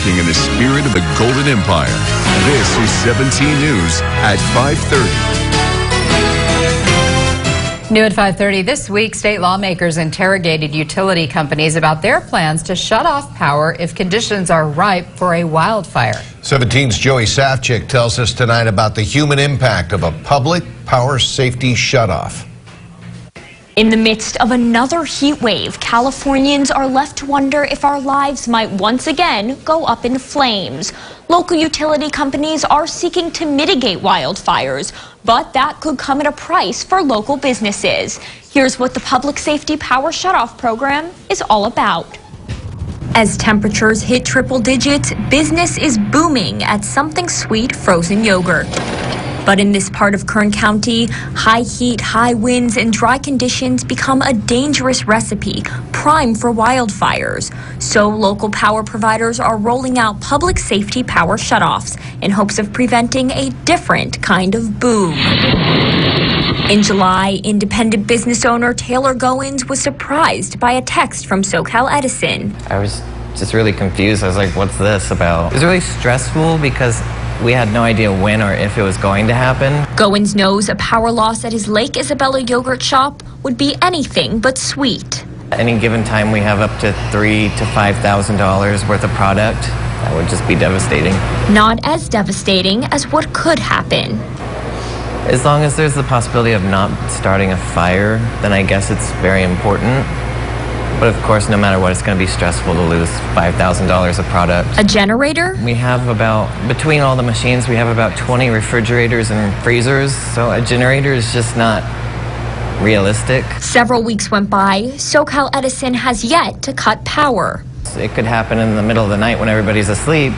working in the spirit of the Golden Empire. This is 17 News at 5:30. New at 5:30 this week, state lawmakers interrogated utility companies about their plans to shut off power if conditions are ripe for a wildfire. 17's Joey Safchik tells us tonight about the human impact of a public power safety shutoff. In the midst of another heat wave, Californians are left to wonder if our lives might once again go up in flames. Local utility companies are seeking to mitigate wildfires, but that could come at a price for local businesses. Here's what the Public Safety Power Shutoff program is all about. As temperatures hit triple digits, business is booming at Something Sweet frozen yogurt. But in this part of Kern County, high heat, high winds, and dry conditions become a dangerous recipe, prime for wildfires. So local power providers are rolling out public safety power shutoffs in hopes of preventing a different kind of boom. In July, independent business owner Taylor Goins was surprised by a text from SoCal Edison. I was just really confused. I was like, what's this about? It was really stressful because we had no idea when or if it was going to happen. Goins knows a power loss at his Lake Isabella yogurt shop would be anything but sweet. At any given time, we have up to $3,000 to $5,000 worth of product. That would just be devastating. Not as devastating as what could happen. As long as there's the possibility of not starting a fire, then I guess it's very important. But of course, no matter what, it's going to be stressful to lose $5,000 of product. A generator? We have between all the machines, we have about 20 refrigerators and freezers. So a generator is just not realistic. Several weeks went by. SoCal Edison has yet to cut power. It could happen in the middle of the night when everybody's asleep,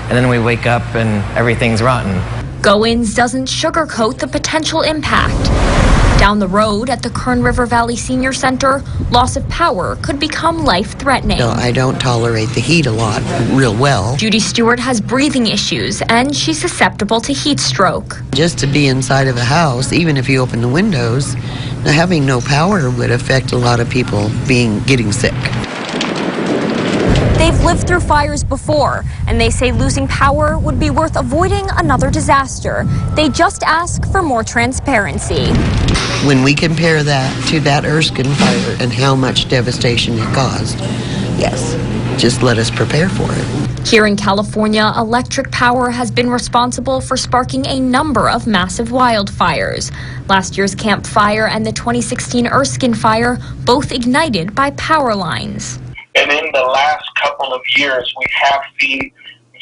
and then we wake up and everything's rotten. Goins doesn't sugarcoat the potential impact. Down the road at the Kern River Valley Senior Center, loss of power could become life-threatening. No, I don't tolerate the heat a lot, real well. Judy Stewart has breathing issues, and she's susceptible to heat stroke. Just to be inside of a house, even if you open the windows, having no power would affect a lot of people getting sick. They've lived through fires before, and they say losing power would be worth avoiding another disaster. They just ask for more transparency. When we compare that to that Erskine fire and how much devastation it caused, yes, just let us prepare for it. Here in California, electric power has been responsible for sparking a number of massive wildfires. Last year's Camp Fire and the 2016 Erskine fire, both ignited by power lines. And in the last couple of years, we have seen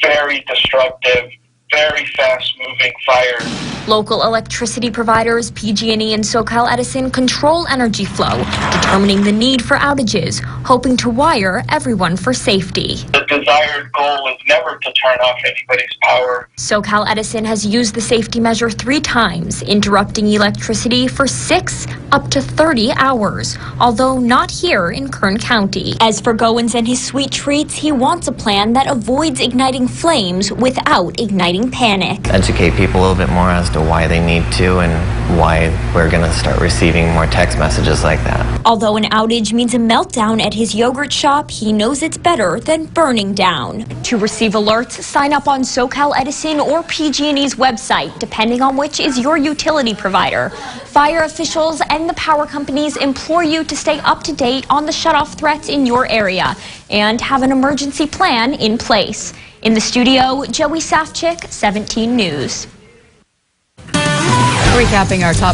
very destructive, very fast-moving fires. Local electricity providers PG&E and SoCal Edison control energy flow, determining the need for outages, hoping to wire everyone for safety. The desired goal is never to turn off anybody's power. SoCal Edison has used the safety measure 3 times, interrupting electricity for 6 up to 30 hours, although not here in Kern County. As for Goins and his sweet treats, he wants a plan that avoids igniting flames without igniting panic. Educate people a little bit more as to why they need to and why we're going to start receiving more text messages like that. Although an outage means a meltdown at his yogurt shop, he knows it's better than burning down. To receive alerts, sign up on SoCal Edison or PG&E's website, depending on which is your utility provider. Fire officials and the power companies implore you to stay up to date on the shutoff threats in your area and have an emergency plan in place. In the studio, Joey Safchik, 17 News. Recapping our top